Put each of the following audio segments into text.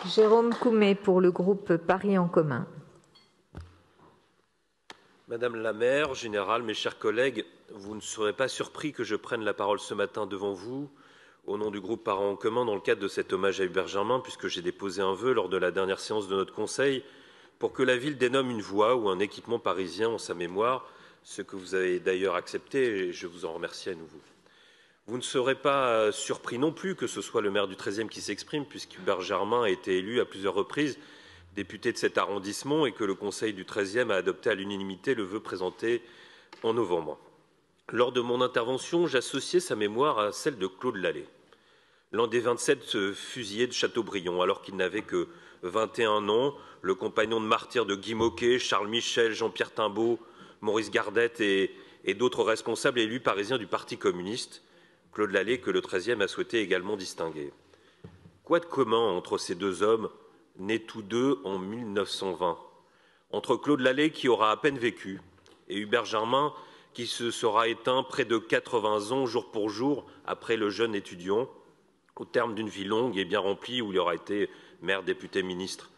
Jérôme Coumet pour le groupe Paris en commun. Madame la maire générale, mes chers collègues, vous ne serez pas surpris que je prenne la parole ce matin devant vous au nom du groupe Paris en commun dans le cadre de cet hommage à Hubert Germain, puisque j'ai déposé un vœu lors de la dernière séance de notre conseil pour que la ville dénomme une voie ou un équipement parisien en sa mémoire, ce que vous avez d'ailleurs accepté et je vous en remercie à nouveau. Vous ne serez pas surpris non plus que ce soit le maire du 13e qui s'exprime, puisqu'Hubert Germain a été élu à plusieurs reprises député de cet arrondissement et que le Conseil du 13e a adopté à l'unanimité le vœu présenté en novembre. Lors de mon intervention, j'associais sa mémoire à celle de Claude Lallet, l'un des 27 fusillés de Châteaubriand, alors qu'il n'avait que 21 ans, le compagnon de martyr de Guy Môquet, Charles Michel, Jean-Pierre Timbaud, Maurice Gardette et d'autres responsables élus parisiens du Parti communiste, Claude Lallet que le 13e a souhaité également distinguer. Quoi de commun entre ces deux hommes nés tous deux en 1920, entre Claude Lallet, qui aura à peine vécu, et Hubert Germain, qui se sera éteint près de 80 ans, jour pour jour, après le jeune étudiant, au terme d'une vie longue et bien remplie où il aura été maire, député, ministre.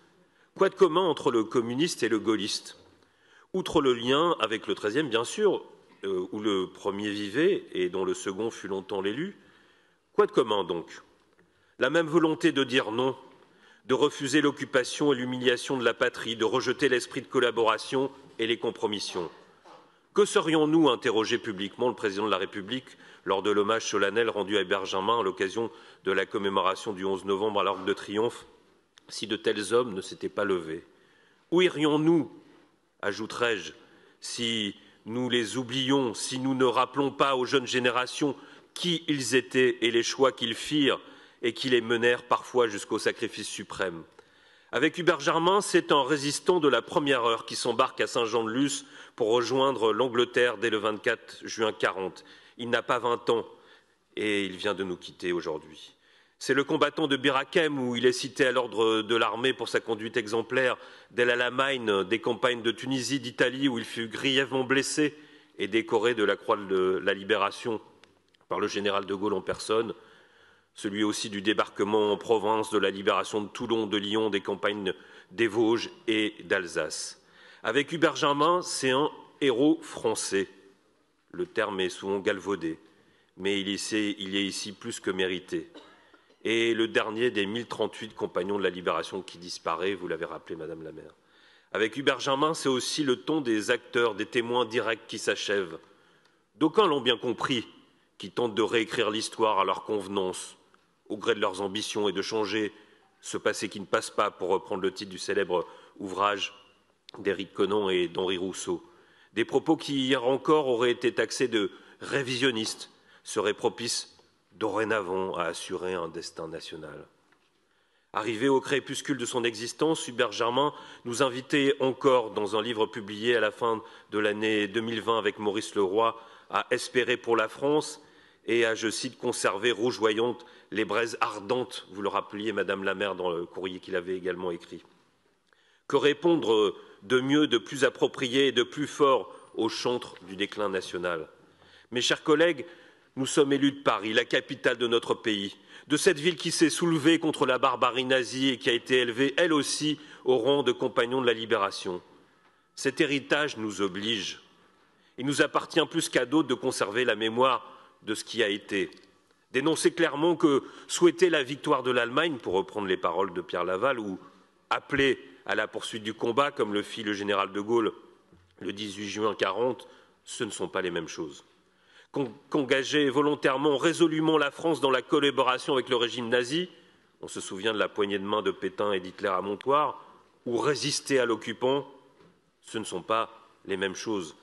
Quoi de commun entre le communiste et le gaulliste? Outre le lien avec le 13e, bien sûr, où le premier vivait et dont le second fut longtemps l'élu, quoi de commun donc? La même volonté de dire non, de refuser l'occupation et l'humiliation de la patrie, de rejeter l'esprit de collaboration et les compromissions. Que serions-nous, interrogé publiquement le président de la République lors de l'hommage solennel rendu à Hubert Germain à l'occasion de la commémoration du 11 novembre à l'Arc de Triomphe, si de tels hommes ne s'étaient pas levés? Où irions-nous, ajouterai-je, si nous les oublions, si nous ne rappelons pas aux jeunes générations qui ils étaient et les choix qu'ils firent et qui les menèrent parfois jusqu'au sacrifice suprême? Avec Hubert Germain, c'est un résistant de la première heure qui s'embarque à Saint-Jean-de-Luz pour rejoindre l'Angleterre dès le 24 juin 40. Il n'a pas 20 ans et il vient de nous quitter aujourd'hui. C'est le combattant de Bir Hakeim où il est cité à l'ordre de l'armée pour sa conduite exemplaire, d'El Alamein, des campagnes de Tunisie, d'Italie où il fut grièvement blessé et décoré de la Croix de la Libération par le général de Gaulle en personne. Celui aussi du débarquement en province, de la libération de Toulon, de Lyon, des campagnes des Vosges et d'Alsace. Avec Hubert Germain, c'est un héros français. Le terme est souvent galvaudé, mais il est ici plus que mérité. Et le dernier des 1038 compagnons de la libération qui disparaît, vous l'avez rappelé, Madame la maire. Avec Hubert Germain, c'est aussi le ton des acteurs, des témoins directs qui s'achèvent. D'aucuns l'ont bien compris, qui tentent de réécrire l'histoire à leur convenance, au gré de leurs ambitions et de changer ce passé qui ne passe pas, pour reprendre le titre du célèbre ouvrage d'Éric Conan et d'Henri Rousseau. Des propos qui, hier encore, auraient été taxés de révisionnistes, seraient propices dorénavant à assurer un destin national. Arrivé au crépuscule de son existence, Hubert Germain nous invitait encore, dans un livre publié à la fin de l'année 2020 avec Maurice Leroy, à espérer pour la France et à, je cite, conserver rougeoyantes les braises ardentes, vous le rappeliez, Madame la maire, dans le courrier qu'il avait également écrit. Que répondre de mieux, de plus approprié et de plus fort au chantre du déclin national? Mes chers collègues, nous sommes élus de Paris, la capitale de notre pays, de cette ville qui s'est soulevée contre la barbarie nazie et qui a été élevée, elle aussi, au rang de compagnons de la libération. Cet héritage nous oblige. Il nous appartient plus qu'à d'autres de conserver la mémoire de ce qui a été. Dénoncer clairement que souhaiter la victoire de l'Allemagne, pour reprendre les paroles de Pierre Laval, ou appeler à la poursuite du combat, comme le fit le général de Gaulle le 18 juin 40, ce ne sont pas les mêmes choses. Qu'engager volontairement, résolument la France dans la collaboration avec le régime nazi, on se souvient de la poignée de main de Pétain et d'Hitler à Montoire, ou résister à l'occupant, ce ne sont pas les mêmes choses.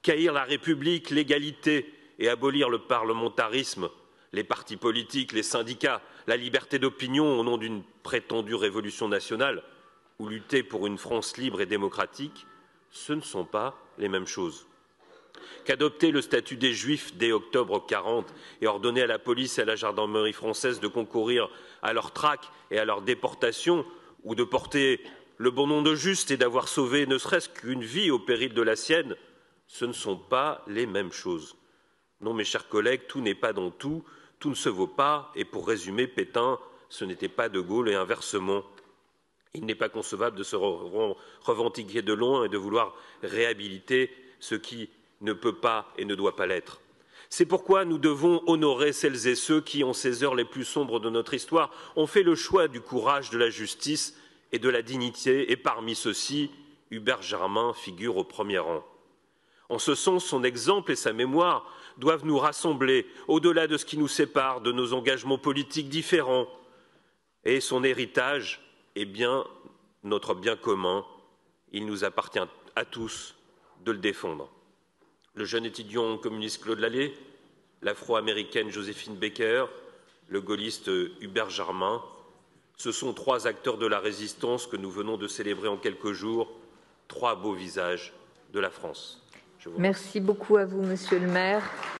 Qu'haïr la République, l'égalité et abolir le parlementarisme, les partis politiques, les syndicats, la liberté d'opinion au nom d'une prétendue révolution nationale, ou lutter pour une France libre et démocratique, ce ne sont pas les mêmes choses. Qu'adopter le statut des Juifs dès octobre 40 et ordonner à la police et à la gendarmerie française de concourir à leur traque et à leur déportation, ou de porter le bon nom de juste et d'avoir sauvé ne serait-ce qu'une vie au péril de la sienne, ce ne sont pas les mêmes choses. Non, mes chers collègues, tout n'est pas dans tout, tout ne se vaut pas, et pour résumer, Pétain, ce n'était pas de Gaulle et inversement. Il n'est pas concevable de se revendiquer de loin et de vouloir réhabiliter ce qui ne peut pas et ne doit pas l'être. C'est pourquoi nous devons honorer celles et ceux qui, en ces heures les plus sombres de notre histoire, ont fait le choix du courage, de la justice et de la dignité, et parmi ceux-ci, Hubert Germain figure au premier rang. En ce sens, son exemple et sa mémoire doivent nous rassembler, au-delà de ce qui nous sépare, de nos engagements politiques différents, et son héritage est bien notre bien commun. Il nous appartient à tous de le défendre. Le jeune étudiant communiste Claude Lallet, l'afro-américaine Joséphine Baker, le gaulliste Hubert Germain, ce sont trois acteurs de la résistance que nous venons de célébrer en quelques jours, trois beaux visages de la France. Merci beaucoup à vous, Monsieur le maire.